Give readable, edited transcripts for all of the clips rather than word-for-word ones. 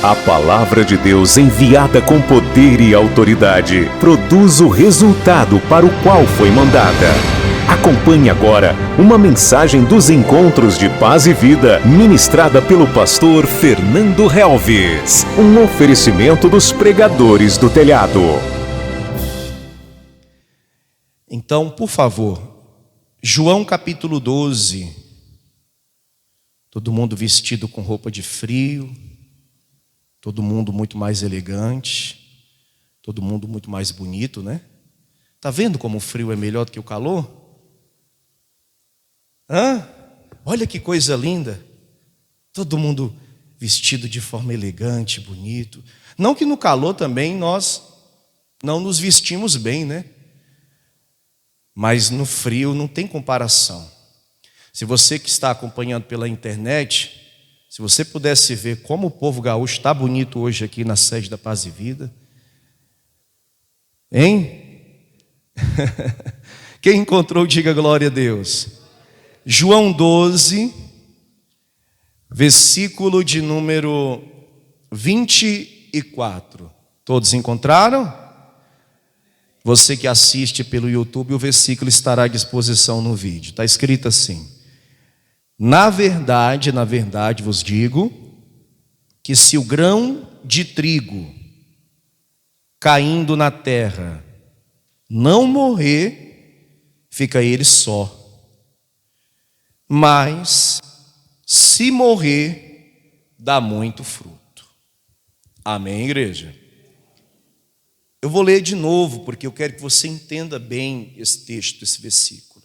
A palavra de Deus enviada com poder e autoridade produz o resultado para o qual foi mandada. Acompanhe agora uma mensagem dos Encontros de Paz e Vida, ministrada pelo pastor Fernando Helves. Um oferecimento dos pregadores do telhado. Então, por favor, João capítulo 12. Todo mundo vestido com roupa de frio, todo mundo muito mais elegante, todo mundo muito mais bonito, né? Tá vendo como o frio é melhor do que o calor? Olha que coisa linda. Todo mundo vestido de forma elegante, bonito. Não que no calor também nós não nos vestimos bem, né? Mas no frio não tem comparação. Se você que está acompanhando pela internet, se você pudesse ver como o povo gaúcho está bonito hoje aqui na sede da Paz e Vida. Hein? Quem encontrou, diga glória a Deus. João 12, versículo de número 24. Todos encontraram? Você que assiste pelo YouTube, o versículo estará à disposição no vídeo. Está escrito assim: na verdade vos digo, que se o grão de trigo caindo na terra não morrer, fica ele só. Mas se morrer, dá muito fruto. Amém, igreja? Eu vou ler de novo, porque eu quero que você entenda bem esse texto, esse versículo.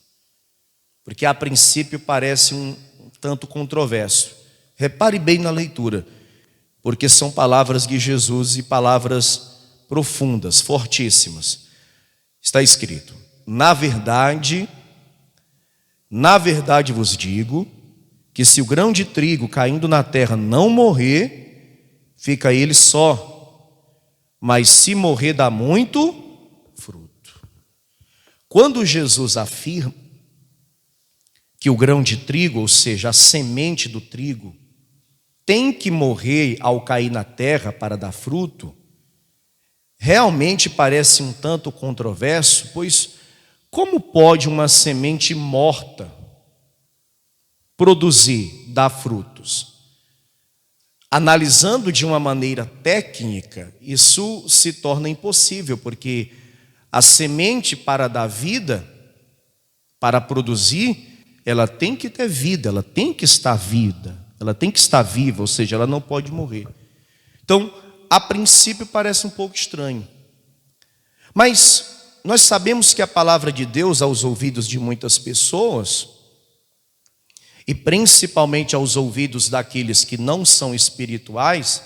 Porque a princípio parece um tanto controverso. Repare bem na leitura, porque são palavras de Jesus e palavras profundas, fortíssimas. Está escrito: na verdade vos digo, que se o grão de trigo caindo na terra não morrer, fica ele só. Mas se morrer, dá muito fruto. Quando Jesus afirma que o grão de trigo, ou seja, a semente do trigo, tem que morrer ao cair na terra para dar fruto, realmente parece um tanto controverso, pois como pode uma semente morta produzir, dar frutos? Analisando de uma maneira técnica, isso se torna impossível, porque a semente para dar vida, para produzir, ela tem que ter vida, ela tem que estar viva, ou seja, ela não pode morrer. Então, a princípio parece um pouco estranho. Mas nós sabemos que a palavra de Deus aos ouvidos de muitas pessoas, e principalmente aos ouvidos daqueles que não são espirituais,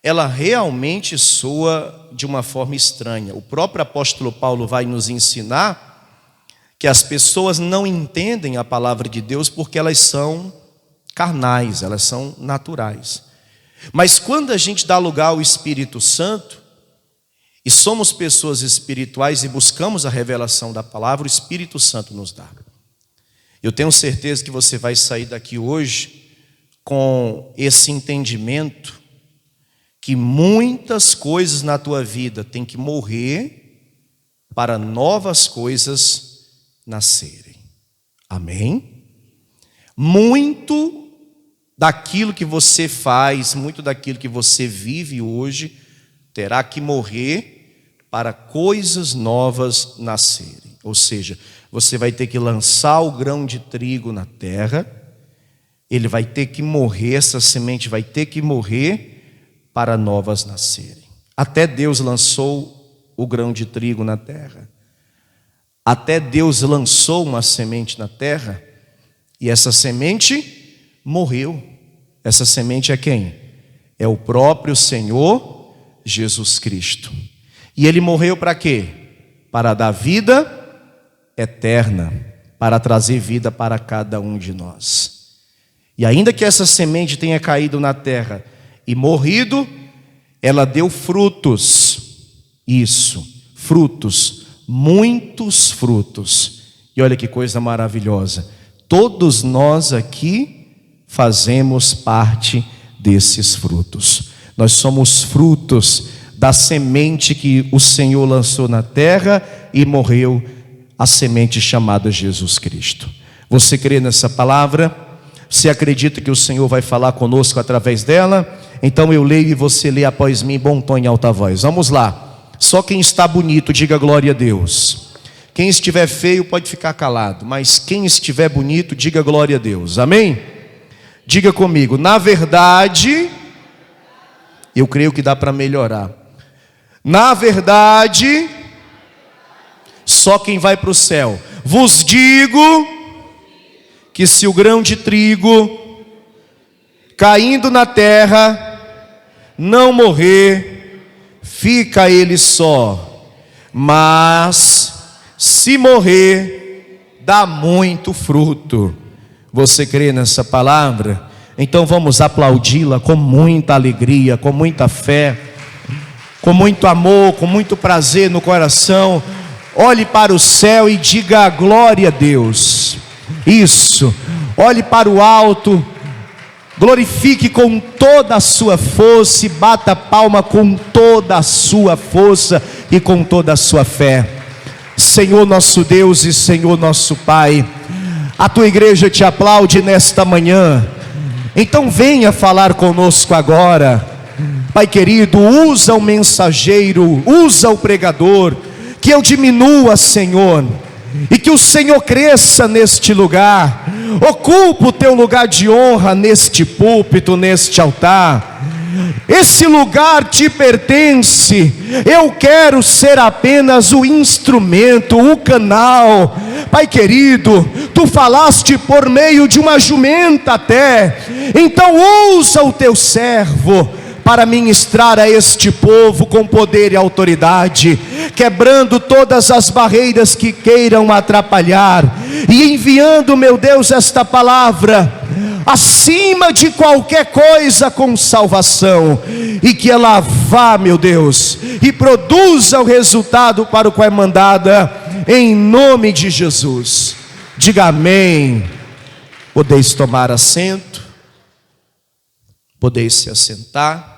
ela realmente soa de uma forma estranha. O próprio apóstolo Paulo vai nos ensinar que as pessoas não entendem a palavra de Deus porque elas são carnais, elas são naturais. Mas quando a gente dá lugar ao Espírito Santo, e somos pessoas espirituais e buscamos a revelação da palavra, o Espírito Santo nos dá. Eu tenho certeza que você vai sair daqui hoje com esse entendimento que muitas coisas na tua vida têm que morrer para novas coisas nascerem. Amém? Muito daquilo que você faz, muito daquilo que você vive hoje, terá que morrer para coisas novas nascerem. Ou seja, você vai ter que lançar o grão de trigo na terra, ele vai ter que morrer, essa semente vai ter que morrer para novas nascerem. Até Deus lançou o grão de trigo na terra. Até Deus lançou uma semente na terra e essa semente morreu. Essa semente é quem? É o próprio Senhor Jesus Cristo. E ele morreu para quê? Para dar vida eterna, para trazer vida para cada um de nós. E ainda que essa semente tenha caído na terra e morrido, ela deu frutos. Isso, frutos, muitos frutos. E olha que coisa maravilhosa. Todos nós aqui fazemos parte desses frutos. Nós somos frutos da semente que o Senhor lançou na terra e morreu, a semente chamada Jesus Cristo. Você crê nessa palavra? Você acredita que o Senhor vai falar conosco através dela? Então eu leio e você lê após mim, bom tom em alta voz. Vamos lá. Só quem está bonito, diga glória a Deus. Quem estiver feio pode ficar calado, mas quem estiver bonito, diga glória a Deus. Amém? Diga comigo, na verdade, eu creio que dá para melhorar. Na verdade, só quem vai para o céu. Vos digo que se o grão de trigo caindo na terra não morrer, fica ele só, mas se morrer, dá muito fruto. Você crê nessa palavra? Então vamos aplaudi-la com muita alegria, com muita fé, com muito amor, com muito prazer no coração. Olhe para o céu e diga glória a Deus. Isso, olhe para o alto, glorifique com toda a sua força e bata palma com toda a sua força e com toda a sua fé. Senhor nosso Deus e Senhor nosso Pai, a tua igreja te aplaude nesta manhã. Então venha falar conosco agora. Pai querido, usa o mensageiro, usa o pregador, que eu diminua, Senhor, e que o Senhor cresça neste lugar. Ocupa o teu lugar de honra neste púlpito, neste altar. Esse lugar te pertence. Eu quero ser apenas o instrumento, o canal. Pai querido, tu falaste por meio de uma jumenta até. Então usa o teu servo para ministrar a este povo com poder e autoridade, quebrando todas as barreiras que queiram atrapalhar, e enviando, meu Deus, esta palavra acima de qualquer coisa com salvação, e que ela vá, meu Deus, e produza o resultado para o qual é mandada, em nome de Jesus. Diga amém. Podeis tomar assento, podeis se assentar.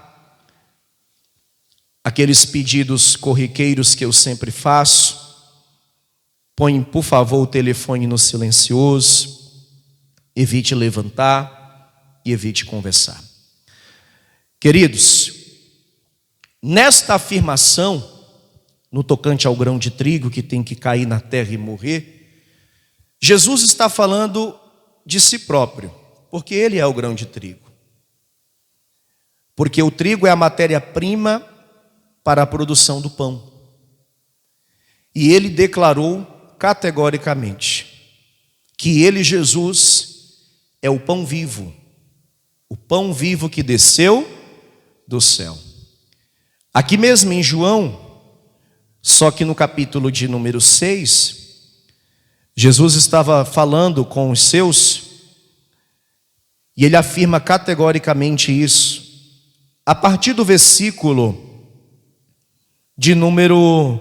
Aqueles pedidos corriqueiros que eu sempre faço, põe por favor o telefone no silencioso, evite levantar e evite conversar. Queridos, nesta afirmação, no tocante ao grão de trigo que tem que cair na terra e morrer, Jesus está falando de si próprio, porque ele é o grão de trigo. Porque o trigo é a matéria-prima para a produção do pão. E ele declarou categoricamente que ele, Jesus, é o pão vivo que desceu do céu. Aqui mesmo em João, só que no capítulo de número 6, Jesus estava falando com os seus, e ele afirma categoricamente isso, a partir do versículo de número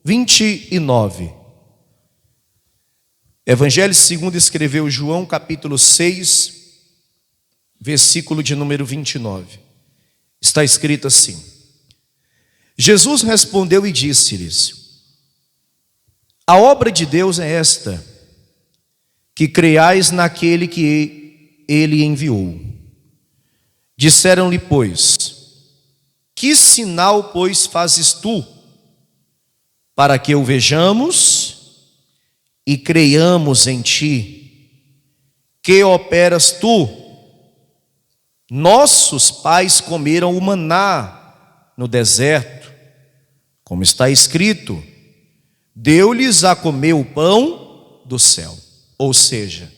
29. Evangelho segundo escreveu João, capítulo 6, versículo de número 29. Está escrito assim: Jesus respondeu e disse-lhes: a obra de Deus é esta, que creiais naquele que ele enviou. Disseram-lhe, pois, que sinal, pois, fazes tu, para que o vejamos e creiamos em ti? Que operas tu? Nossos pais comeram o maná no deserto, como está escrito, deu-lhes a comer o pão do céu. Ou seja,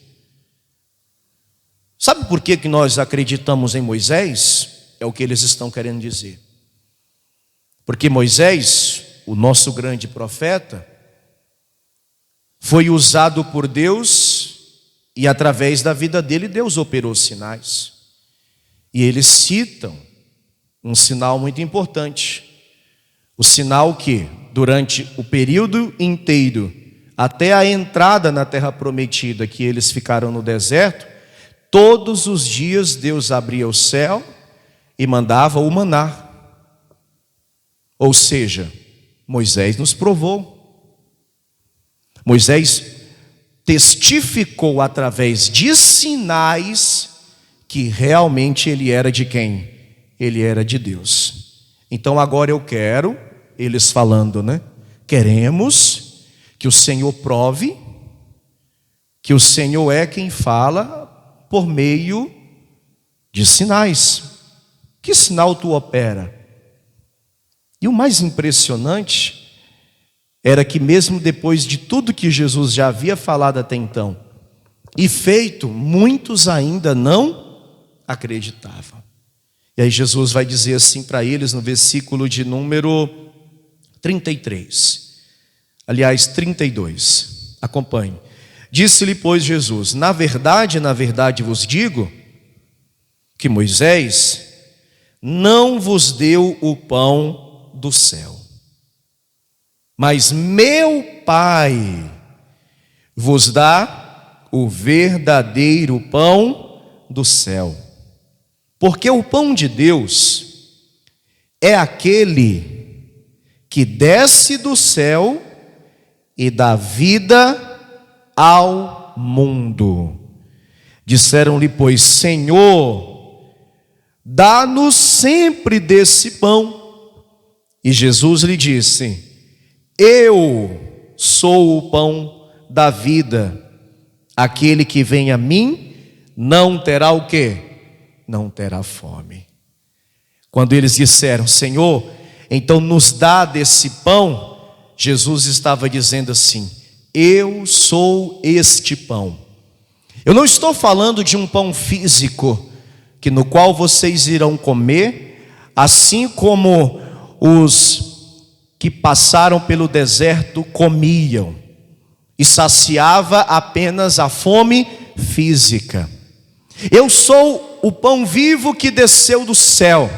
sabe por que nós acreditamos em Moisés? É o que eles estão querendo dizer. Porque Moisés, o nosso grande profeta, foi usado por Deus, e através da vida dele Deus operou sinais. E eles citam um sinal muito importante, o sinal que durante o período inteiro, até a entrada na terra prometida, que eles ficaram no deserto, Todos os dias Deus abria o céu e mandava o maná. Ou seja, Moisés nos provou. Moisés testificou através de sinais que realmente ele era de quem? Ele era de Deus. Então agora eu quero, eles falando, né? Queremos que o Senhor prove que o Senhor é quem fala por meio de sinais. Que sinal tu opera? E o mais impressionante era que mesmo depois de tudo que Jesus já havia falado até então e feito, muitos ainda não acreditavam. E aí Jesus vai dizer assim para eles no versículo de número 33. Aliás, 32. Acompanhe. Disse-lhe, pois, Jesus: na verdade vos digo que Moisés não vos deu o pão do céu, mas meu Pai vos dá o verdadeiro pão do céu. Porque o pão de Deus é aquele que desce do céu e dá vida ao mundo. Disseram-lhe, pois, Senhor, dá-nos sempre desse pão. E Jesus lhe disse: eu sou o pão da vida. Aquele que vem a mim não terá o quê? Não terá fome. Quando eles disseram, Senhor, então nos dá desse pão, Jesus estava dizendo assim: eu sou este pão. Eu não estou falando de um pão físico, que no qual vocês irão comer, assim como os que passaram pelo deserto comiam, e saciava apenas a fome física. Eu sou o pão vivo que desceu do céu.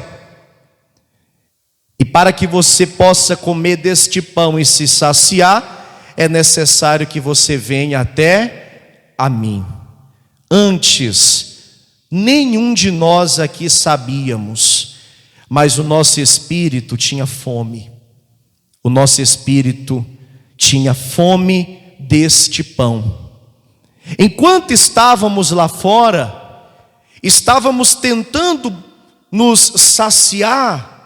E para que você possa comer deste pão e se saciar, é necessário que você venha até a mim. Antes, nenhum de nós aqui sabíamos, mas o nosso espírito tinha fome. O nosso espírito tinha fome deste pão. Enquanto estávamos lá fora, estávamos tentando nos saciar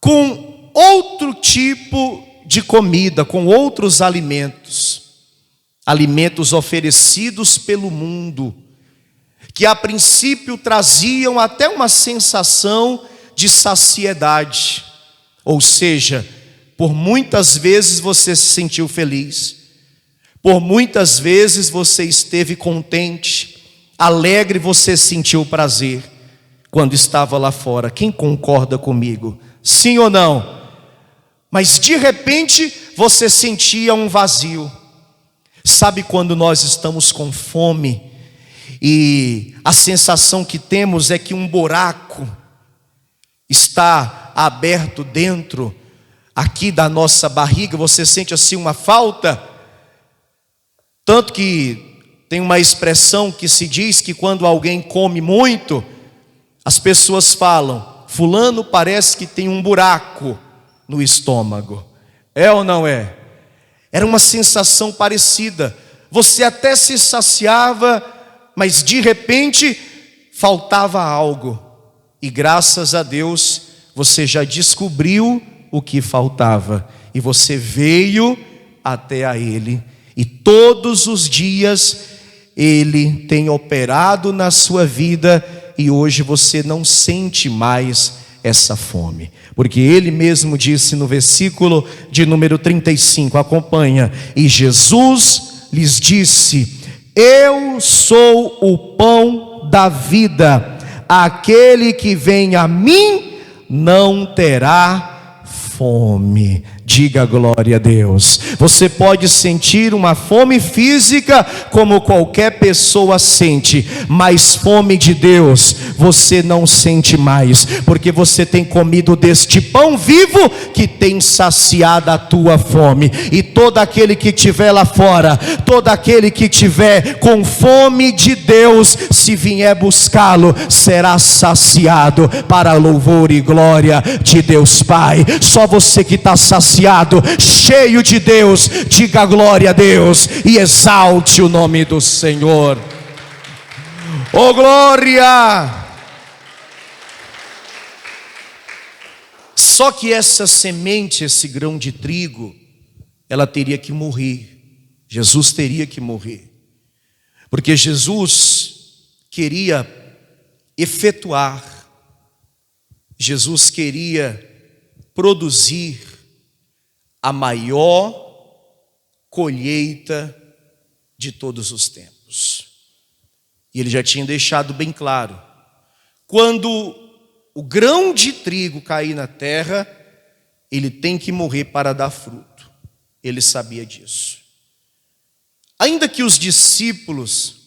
com outro tipo de comida, com outros alimentos. Alimentos oferecidos pelo mundo, que a princípio traziam até uma sensação de saciedade. Ou seja, por muitas vezes você se sentiu feliz, por muitas vezes você esteve contente, alegre, você sentiu prazer quando estava lá fora. Quem concorda comigo? Sim ou não? Mas de repente você sentia um vazio. Sabe quando nós estamos com fome e a sensação que temos é que um buraco está aberto dentro aqui da nossa barriga, você sente assim uma falta? Tanto que tem uma expressão que se diz que quando alguém come muito, as pessoas falam: fulano parece que tem um buraco no estômago. É ou não é? Era uma sensação parecida. Você até se saciava, mas de repente faltava algo. E graças a Deus você já descobriu o que faltava, e você veio até a Ele, e todos os dias Ele tem operado na sua vida, e hoje você não sente mais essa fome, porque Ele mesmo disse no versículo de número 35, acompanha: e Jesus lhes disse: eu sou o pão da vida, aquele que vem a mim não terá fome. Diga glória a Deus. Você pode sentir uma fome física como qualquer pessoa sente, mas fome de Deus você não sente mais, porque você tem comido deste pão vivo que tem saciado a tua fome. E todo aquele que estiver lá fora, todo aquele que estiver com fome de Deus, se vier buscá-lo, será saciado para louvor e glória de Deus Pai. Só você que está saciado, cheio de Deus, diga glória a Deus e exalte o nome do Senhor. Oh glória! Só que essa semente, esse grão de trigo, ela teria que morrer. Jesus teria que morrer, porque Jesus queria efetuar, Jesus queria produzir a maior colheita de todos os tempos. E ele já tinha deixado bem claro: quando o grão de trigo cair na terra, ele tem que morrer para dar fruto. Ele sabia disso. Ainda que os discípulos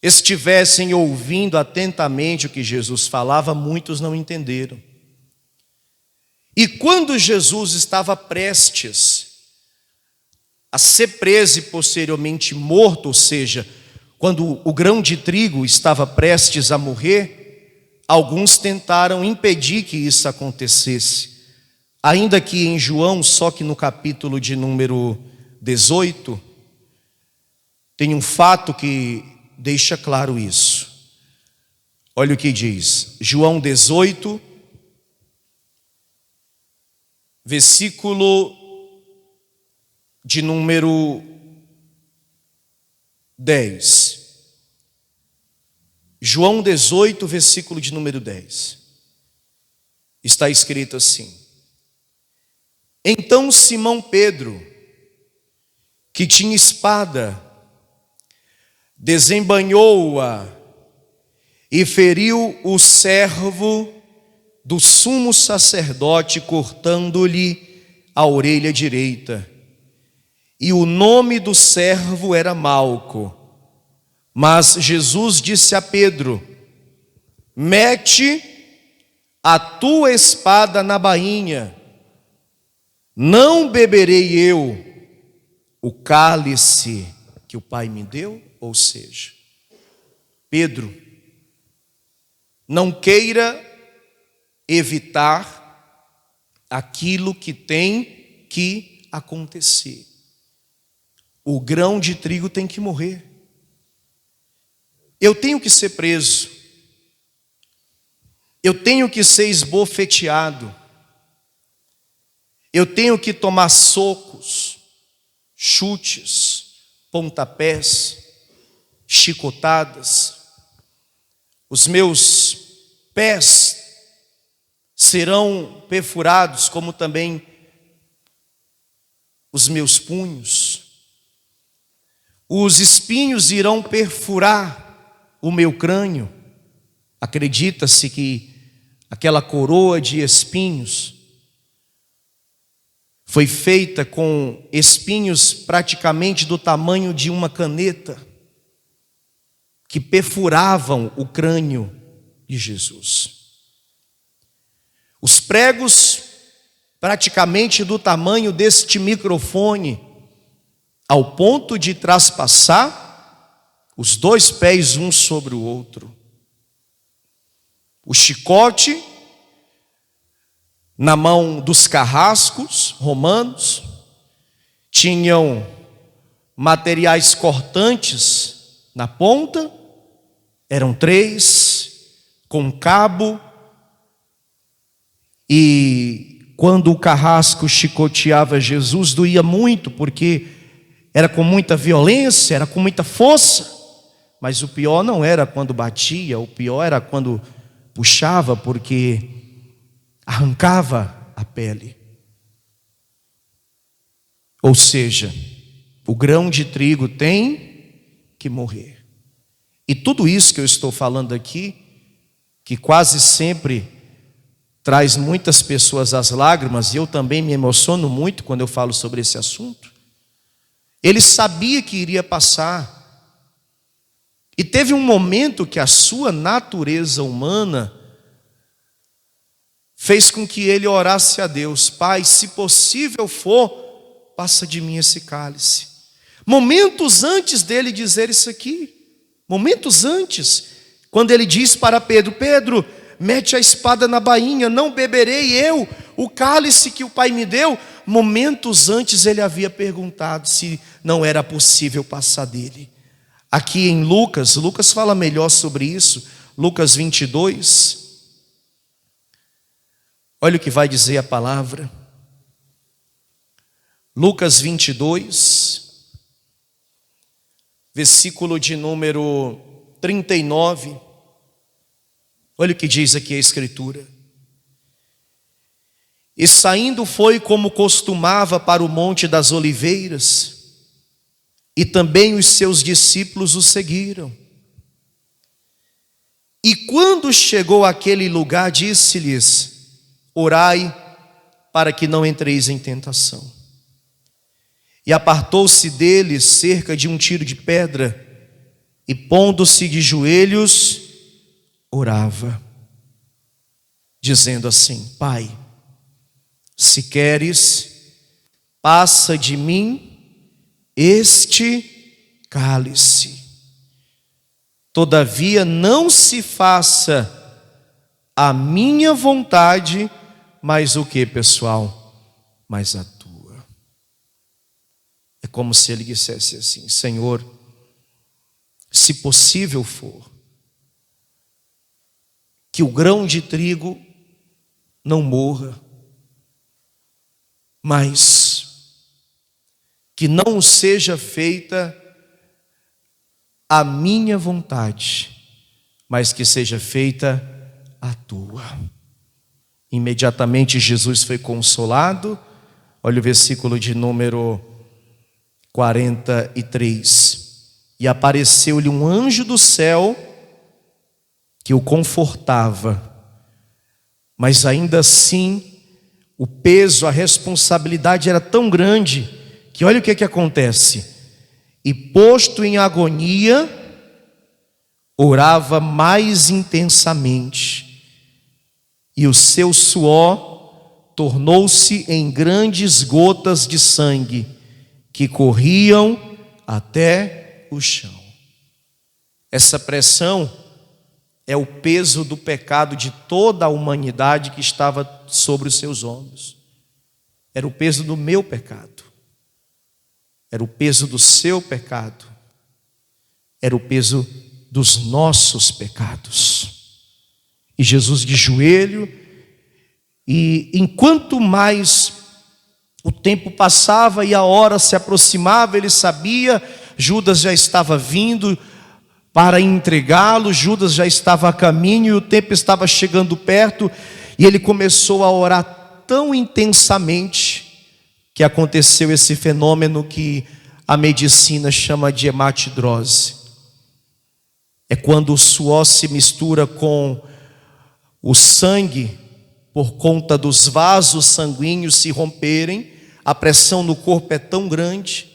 estivessem ouvindo atentamente o que Jesus falava, muitos não entenderam. E quando Jesus estava prestes a ser preso e posteriormente morto, ou seja, quando o grão de trigo estava prestes a morrer, alguns tentaram impedir que isso acontecesse. Ainda que em João, só que no capítulo de número 18, tem um fato que deixa claro isso. Olha o que diz, João 18, versículo de número 10. João 18, versículo de número 10. Está escrito assim: então Simão Pedro, que tinha espada, desembainhou-a e feriu o servo do sumo sacerdote, cortando-lhe a orelha direita. E o nome do servo era Malco. Mas Jesus disse a Pedro: mete a tua espada na bainha. Não beberei eu o cálice que o Pai me deu? Ou seja, Pedro, não queira evitar aquilo que tem que acontecer. O grão de trigo tem que morrer. Eu tenho que ser preso. Eu tenho que ser esbofeteado. Eu tenho que tomar socos, chutes, pontapés, chicotadas. Os meus pés serão perfurados, como também os meus punhos. Os espinhos irão perfurar o meu crânio. Acredita-se que aquela coroa de espinhos foi feita com espinhos praticamente do tamanho de uma caneta, que perfuravam o crânio de Jesus. Os pregos praticamente do tamanho deste microfone, ao ponto de traspassar os dois pés um sobre o outro. O chicote na mão dos carrascos romanos, tinham materiais cortantes na ponta, eram 3, com cabo, e quando o carrasco chicoteava Jesus, doía muito, porque era com muita violência, era com muita força. Mas o pior não era quando batia, o pior era quando puxava, porque arrancava a pele. Ou seja, o grão de trigo tem que morrer. E tudo isso que eu estou falando aqui, que quase sempre traz muitas pessoas às lágrimas, e eu também me emociono muito quando eu falo sobre esse assunto. Ele sabia que iria passar. E teve um momento que a sua natureza humana fez com que ele orasse a Deus: Pai, se possível for, passa de mim esse cálice. Momentos antes dele dizer isso aqui, momentos antes, quando ele diz para Pedro: Pedro, mete a espada na bainha, não beberei eu o cálice que o Pai me deu. Momentos antes ele havia perguntado se não era possível passar dele. Aqui em Lucas fala melhor sobre isso, Lucas 22. Olha o que vai dizer a palavra. Lucas 22, versículo de número 39. Olha o que diz aqui a Escritura. E saindo foi como costumava para o Monte das Oliveiras, e também os seus discípulos o seguiram. E quando chegou àquele lugar, disse-lhes: Orai para que não entreis em tentação. E apartou-se deles cerca de um tiro de pedra, e pondo-se de joelhos, orava, dizendo assim: Pai, se queres, passa de mim este cálice. Todavia não se faça a minha vontade, mas o que, pessoal? Mas a tua. É como se ele dissesse assim: Senhor, se possível for, que o grão de trigo não morra, mas que não seja feita a minha vontade, mas que seja feita a tua. Imediatamente Jesus foi consolado. Olha o versículo de número 43. E apareceu-lhe um anjo do céu que o confortava, mas ainda assim o peso, a responsabilidade era tão grande que olha o que acontece. E posto em agonia, orava mais intensamente, e o seu suor tornou-se em grandes gotas de sangue que corriam até o chão. Essa pressão é o peso do pecado de toda a humanidade que estava sobre os seus ombros. Era o peso do meu pecado. Era o peso do seu pecado. Era o peso dos nossos pecados. E Jesus de joelho, e enquanto mais o tempo passava e a hora se aproximava, ele sabia, Judas já estava vindo para entregá-lo, Judas já estava a caminho e o tempo estava chegando perto, e ele começou a orar tão intensamente que aconteceu esse fenômeno que a medicina chama de hematidrose. É quando o suor se mistura com o sangue, por conta dos vasos sanguíneos se romperem, a pressão no corpo é tão grande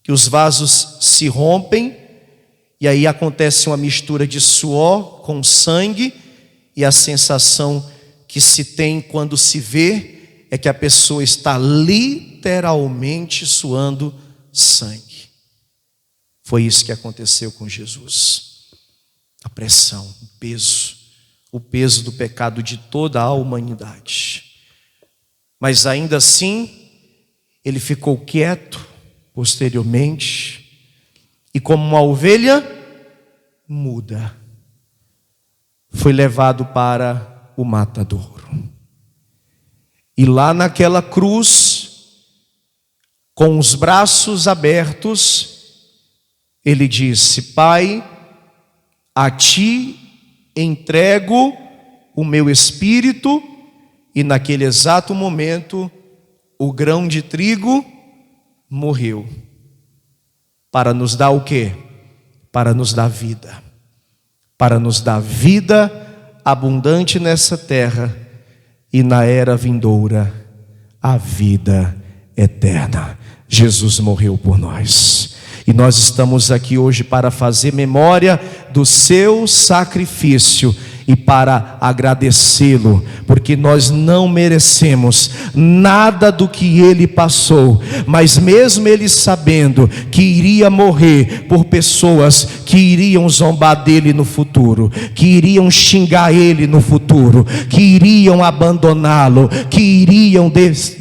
que os vasos se rompem, e aí acontece uma mistura de suor com sangue, e a sensação que se tem quando se vê é que a pessoa está literalmente suando sangue. Foi isso que aconteceu com Jesus. A pressão, o peso do pecado de toda a humanidade. Mas ainda assim, ele ficou quieto posteriormente, e como uma ovelha muda, foi levado para o matadouro. E lá naquela cruz, com os braços abertos, ele disse: Pai, a ti entrego o meu espírito. E naquele exato momento, o grão de trigo morreu. Para nos dar o quê? Para nos dar vida. Para nos dar vida abundante nessa terra, e na era vindoura, a vida eterna. Jesus morreu por nós. E nós estamos aqui hoje para fazer memória do seu sacrifício e para agradecê-lo, porque nós não merecemos nada do que ele passou, mas mesmo ele sabendo que iria morrer por pessoas que iriam zombar dele no futuro, que iriam xingar ele no futuro, que iriam abandoná-lo, que iriam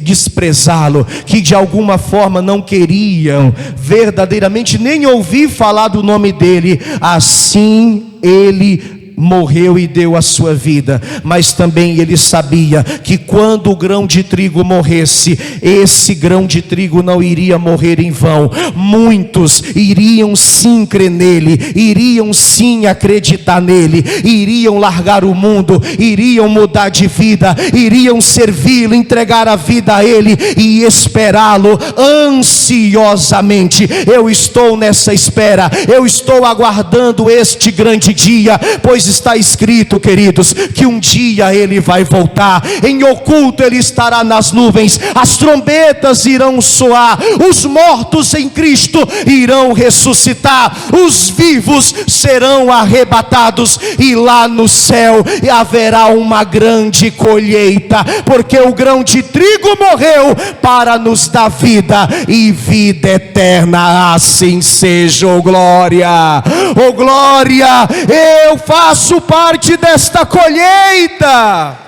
desprezá-lo, que de alguma forma não queriam verdadeiramente nem ouvir falar do nome dele, assim ele morreu e deu a sua vida. Mas também ele sabia que quando o grão de trigo morresse, esse grão de trigo não iria morrer em vão. Muitos iriam sim crer nele, iriam sim acreditar nele, iriam largar o mundo, iriam mudar de vida, iriam servi-lo, entregar a vida a ele e esperá-lo ansiosamente. Eu estou nessa espera, eu estou aguardando este grande dia, pois está escrito, queridos, que um dia ele vai voltar. Em oculto ele estará nas nuvens, as trombetas irão soar, os mortos em Cristo irão ressuscitar, os vivos serão arrebatados, e lá no céu haverá uma grande colheita, porque o grão de trigo morreu para nos dar vida e vida eterna. Assim seja, oh glória, oh glória. Eu faço parte desta colheita.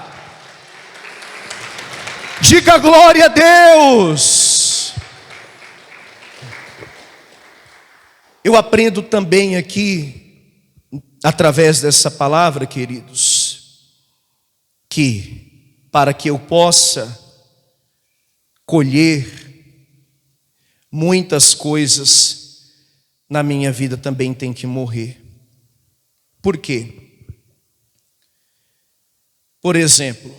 Diga glória a Deus. Eu aprendo também aqui, através dessa palavra, queridos, que para que eu possa colher muitas coisas na minha vida também tem que morrer. Por quê? Por exemplo,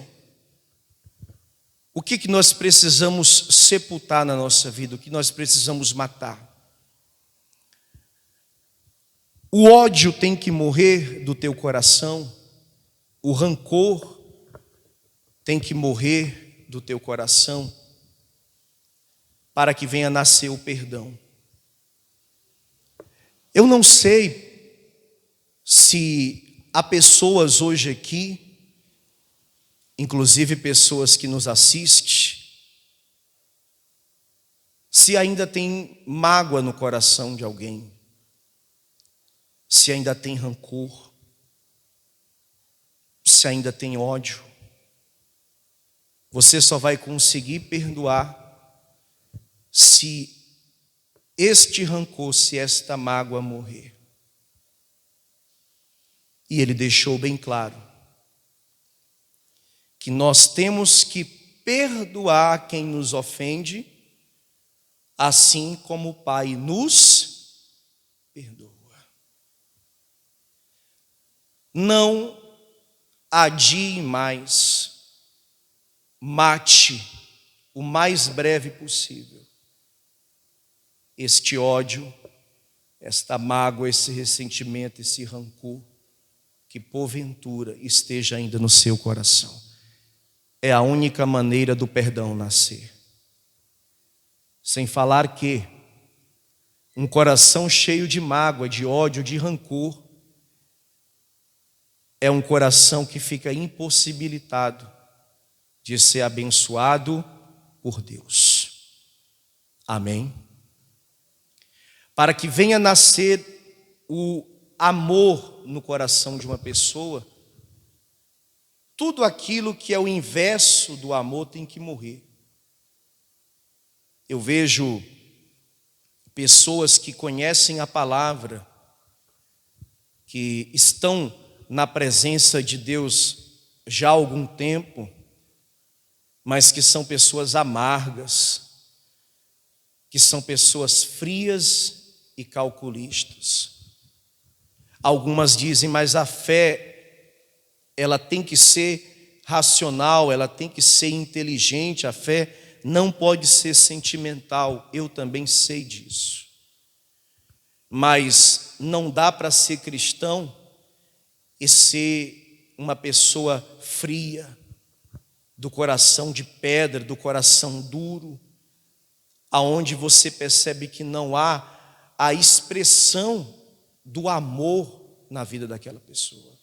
o que nós precisamos sepultar na nossa vida? O que nós precisamos matar? O ódio tem que morrer do teu coração. O rancor tem que morrer do teu coração, para que venha nascer o perdão. Eu não sei se há pessoas hoje aqui, inclusive pessoas que nos assistem, se ainda tem mágoa no coração de alguém, se ainda tem rancor, se ainda tem ódio. Você só vai conseguir perdoar se este rancor, se esta mágoa morrer. E ele deixou bem claro que nós temos que perdoar quem nos ofende, assim como o Pai nos perdoa. Não adie mais, mate o mais breve possível este ódio, esta mágoa, esse ressentimento, esse rancor, que porventura esteja ainda no seu coração. É a única maneira do perdão nascer. Sem falar que um coração cheio de mágoa, de ódio, de rancor, é um coração que fica impossibilitado de ser abençoado por Deus. Amém? Para que venha nascer o amor no coração de uma pessoa, tudo aquilo que é o inverso do amor tem que morrer. Eu vejo pessoas que conhecem a palavra, que estão na presença de Deus já há algum tempo, mas que são pessoas amargas, que são pessoas frias e calculistas. Algumas dizem, mas a fé, ela tem que ser racional, ela tem que ser inteligente, a fé não pode ser sentimental. Eu também sei disso. Mas não dá para ser cristão e ser uma pessoa fria, do coração de pedra, do coração duro, aonde você percebe que não há a expressão do amor na vida daquela pessoa.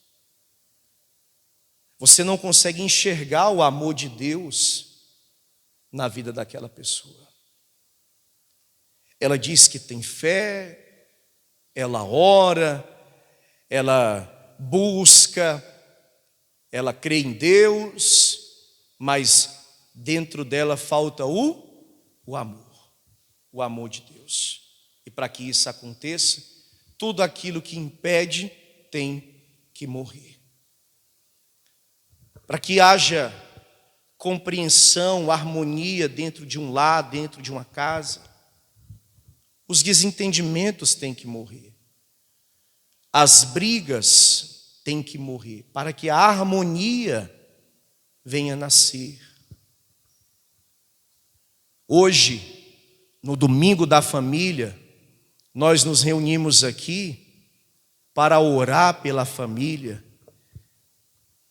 Você não consegue enxergar o amor de Deus na vida daquela pessoa. Ela diz que tem fé, ela ora, ela busca, ela crê em Deus, mas dentro dela falta o amor de Deus. E para que isso aconteça, tudo aquilo que impede tem que morrer. Para que haja compreensão, harmonia dentro de um lar, dentro de uma casa, os desentendimentos têm que morrer. As brigas têm que morrer, para que a harmonia venha nascer. Hoje, no domingo da família, nós nos reunimos aqui para orar pela família.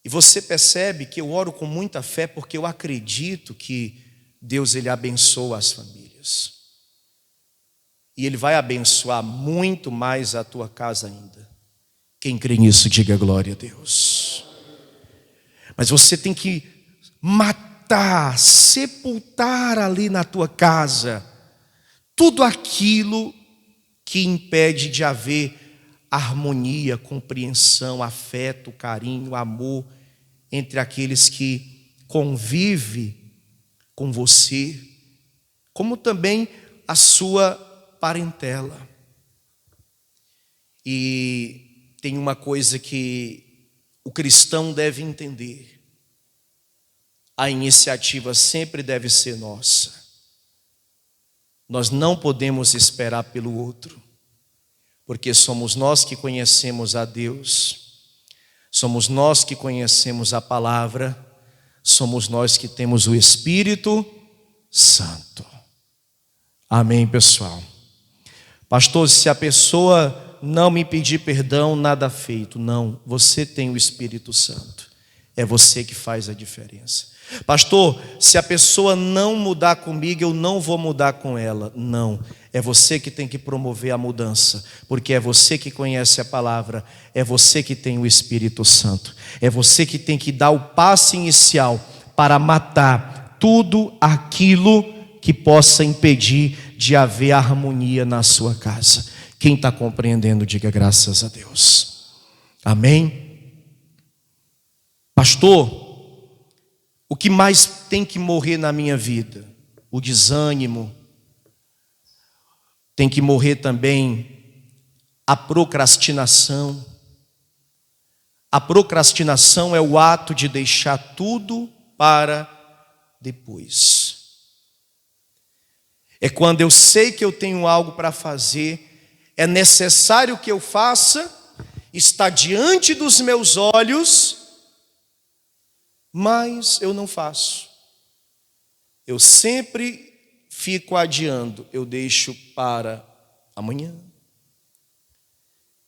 E você percebe que eu oro com muita fé porque eu acredito que Deus ele abençoa as famílias. E Ele vai abençoar muito mais a tua casa ainda. Quem crê nisso, diga glória a Deus. Mas você tem que matar, sepultar ali na tua casa tudo aquilo que impede de haver harmonia, compreensão, afeto, carinho, amor entre aqueles que convivem com você, como também a sua parentela. E tem uma coisa que o cristão deve entender: a iniciativa sempre deve ser nossa. Nós não podemos esperar pelo outro, porque somos nós que conhecemos a Deus, somos nós que conhecemos a palavra, somos nós que temos o Espírito Santo. Amém, pessoal? Pastor, se a pessoa não me pedir perdão, nada feito. Não, você tem o Espírito Santo. É você que faz a diferença. Pastor, se a pessoa não mudar comigo, eu não vou mudar com ela. Não, é você que tem que promover a mudança, porque é você que conhece a palavra, é você que tem o Espírito Santo, é você que tem que dar o passo inicial para matar tudo aquilo que possa impedir de haver harmonia na sua casa. Quem está compreendendo, diga graças a Deus. Amém? Pastor, o que mais tem que morrer na minha vida? O desânimo. Tem que morrer também a procrastinação. A procrastinação é o ato de deixar tudo para depois. É quando eu sei que eu tenho algo para fazer, é necessário que eu faça, está diante dos meus olhos, mas eu não faço. Eu sempre fico adiando, eu deixo para amanhã.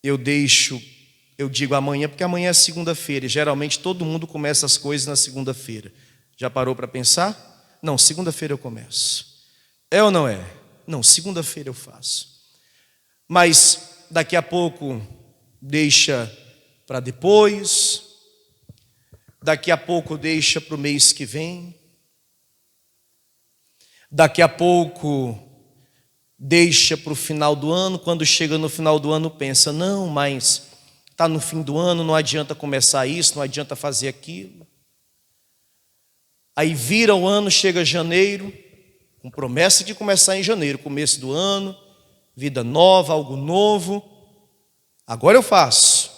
Eu digo amanhã porque amanhã é segunda-feira, e geralmente todo mundo começa as coisas na segunda-feira. Já parou para pensar? Não, segunda-feira eu começo. É ou não é? Não, segunda-feira eu faço. Mas daqui a pouco deixa para depois. Daqui a pouco deixa para o mês que vem. Daqui a pouco deixa para o final do ano. Quando chega no final do ano pensa, não, mas está no fim do ano, não adianta começar isso, não adianta fazer aquilo. Aí vira o ano, chega janeiro, com promessa de começar em janeiro, começo do ano, vida nova, algo novo. Agora eu faço.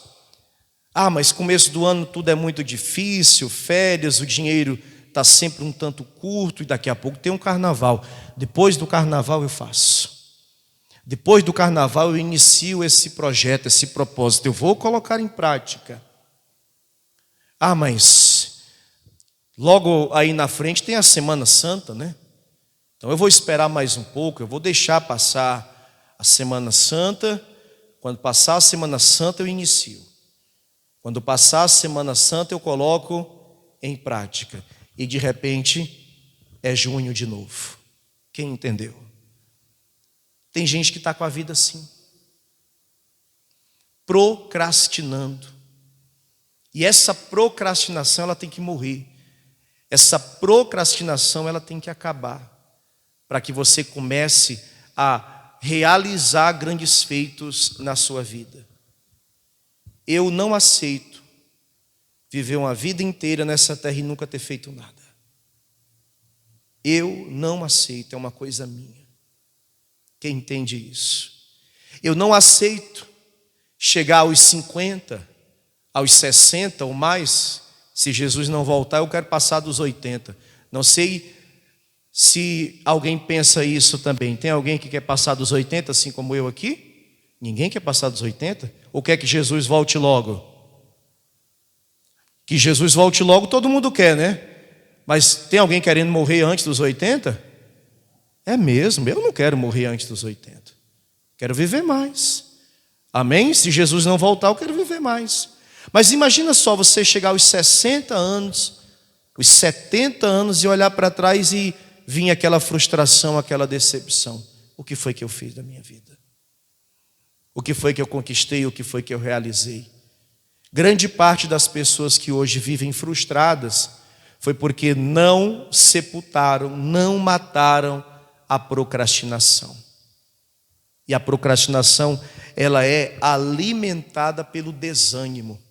Ah, mas começo do ano tudo é muito difícil, férias, o dinheiro está sempre um tanto curto, e daqui a pouco tem um carnaval. Depois do carnaval eu faço. Depois do carnaval eu inicio esse projeto, esse propósito, eu vou colocar em prática. Ah, mas logo aí na frente tem a Semana Santa, né? Então eu vou esperar mais um pouco, eu vou deixar passar a Semana Santa. Quando passar a Semana Santa eu inicio. Quando passar a Semana Santa eu coloco em prática. E de repente é junho de novo. Quem entendeu? Tem gente que está com a vida assim, procrastinando. E essa procrastinação, ela tem que morrer. Essa procrastinação, ela tem que acabar, para que você comece a realizar grandes feitos na sua vida. Eu não aceito viver uma vida inteira nessa terra e nunca ter feito nada. Eu não aceito, é uma coisa minha. Quem entende isso? Eu não aceito chegar aos 50, aos 60 ou mais. Se Jesus não voltar, eu quero passar dos 80. Não sei se alguém pensa isso também. Tem alguém que quer passar dos 80, assim como eu aqui? Ninguém quer passar dos 80? Ou quer que Jesus volte logo? Que Jesus volte logo, todo mundo quer, né? Mas tem alguém querendo morrer antes dos 80? É mesmo, eu não quero morrer antes dos 80. Quero viver mais. Amém? Se Jesus não voltar, eu quero viver mais. Mas imagina só você chegar aos 60 anos, os 70 anos e olhar para trás e vir aquela frustração, aquela decepção. O que foi que eu fiz da minha vida? O que foi que eu conquistei? O que foi que eu realizei? Grande parte das pessoas que hoje vivem frustradas foi porque não sepultaram, não mataram a procrastinação. E a procrastinação, ela é alimentada pelo desânimo.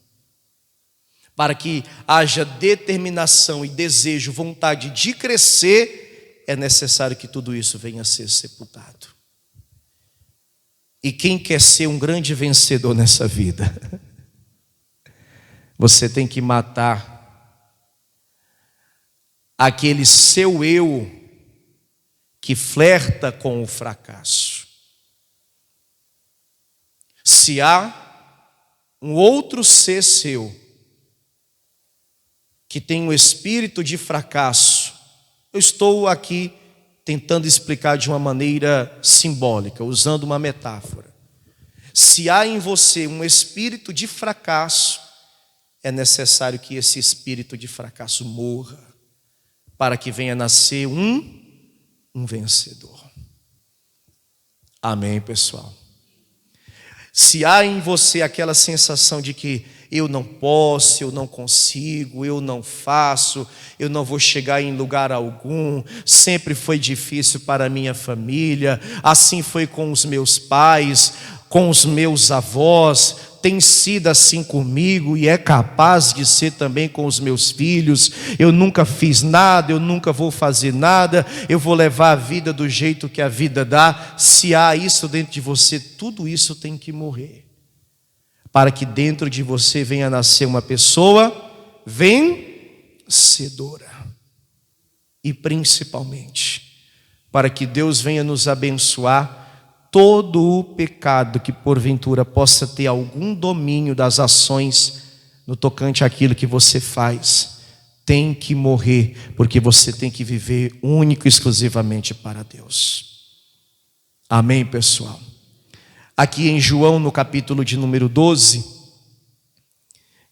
Para que haja determinação e desejo, vontade de crescer, é necessário que tudo isso venha a ser sepultado. E quem quer ser um grande vencedor nessa vida? Você tem que matar aquele seu eu que flerta com o fracasso. Se há um outro ser seu que tem um espírito de fracasso, eu estou aqui tentando explicar de uma maneira simbólica, usando uma metáfora. Se há em você um espírito de fracasso, é necessário que esse espírito de fracasso morra, para que venha nascer um vencedor. Amém, pessoal? Se há em você aquela sensação de que eu não posso, eu não consigo, eu não faço, eu não vou chegar em lugar algum, sempre foi difícil para a minha família, assim foi com os meus pais, com os meus avós, tem sido assim comigo e é capaz de ser também com os meus filhos. Eu nunca fiz nada, eu nunca vou fazer nada, eu vou levar a vida do jeito que a vida dá. Se há isso dentro de você, tudo isso tem que morrer, para que dentro de você venha nascer uma pessoa vencedora. E principalmente, para que Deus venha nos abençoar, todo o pecado que porventura possa ter algum domínio das ações no tocante àquilo que você faz, tem que morrer, porque você tem que viver único e exclusivamente para Deus. Amém, pessoal? Aqui em João, no capítulo de número 12,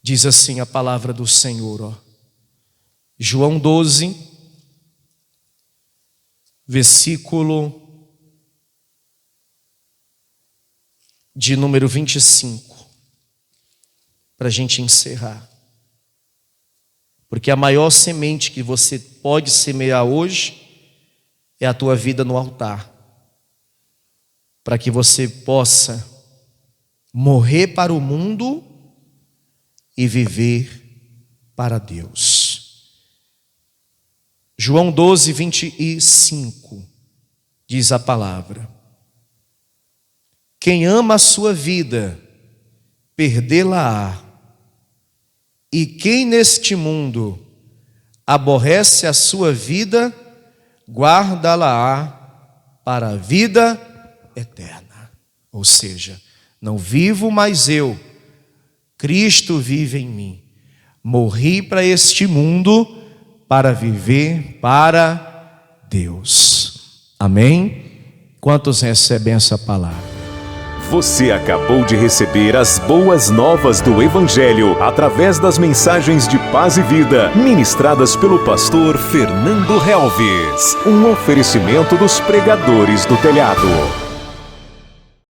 diz assim a palavra do Senhor, ó. João 12, versículo de número 25, para a gente encerrar. Porque a maior semente que você pode semear hoje é a tua vida no altar, para que você possa morrer para o mundo e viver para Deus. João 12, 25, diz a palavra: quem ama a sua vida, perdê-la-á. E quem neste mundo aborrece a sua vida, guarda-la-á para a vida eterna. Ou seja, não vivo mais eu, Cristo vive em mim. Morri para este mundo para viver para Deus. Amém? Quantos recebem essa palavra? Você acabou de receber as boas novas do Evangelho através das mensagens de paz e vida ministradas pelo pastor Fernando Helves. Um oferecimento dos pregadores do telhado.